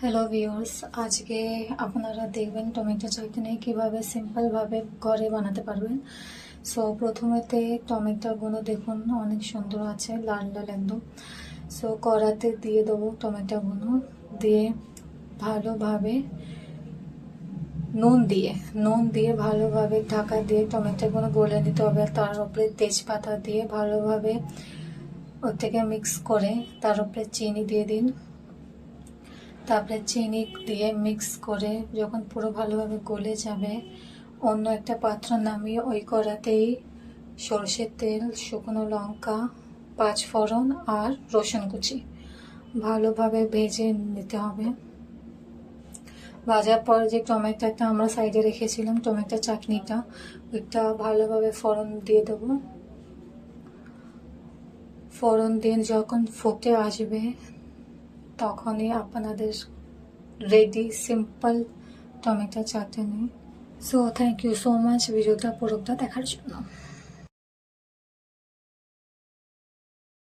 Hello viewers, আজকে আপনারা দেখবেন টমেটো চাটনি কিভাবে সিম্পলভাবে ঘরে বানাতে পারবেন। সো প্রথমেতে টমেটোগুলো দেখুন অনেক সুন্দর আছে, লাল লাল একদম। সো কড়াতে দিয়ে দেবো টমেটোগুলো, দিয়ে ভালোভাবে নুন দিয়ে ভালোভাবে ঢাকা দিয়ে টমেটোগুলো গলে নিতে হবে। তার উপরে তেজপাতা দিয়ে ভালোভাবে ওর থেকে মিক্স করে তার উপরে চিনি দিয়ে দিন। তারপরে চিনি দিয়ে মিক্স করে যখন পুরো ভালোভাবে গলে যাবে, অন্য একটা পাত্র নামিয়ে ওই কড়াতেই সরষের তেল, শুকনো লঙ্কা, পাঁচফোড়ন আর রসুন কুচি ভালোভাবে ভেজে নিতে হবে। ভাজার পর যে টমেটোটা আমরা সাইডে রেখেছিলাম, টমেটো চাটনিটা, ওইটা ভালোভাবে ফোড়ন দিয়ে দেবো। ফোড়ন দিয়ে যখন ফুটে আসবে তখনই আপনাদের ready simple tomato chutney. So thank you so much ভিডিওটা পুরোটা দেখার জন্য।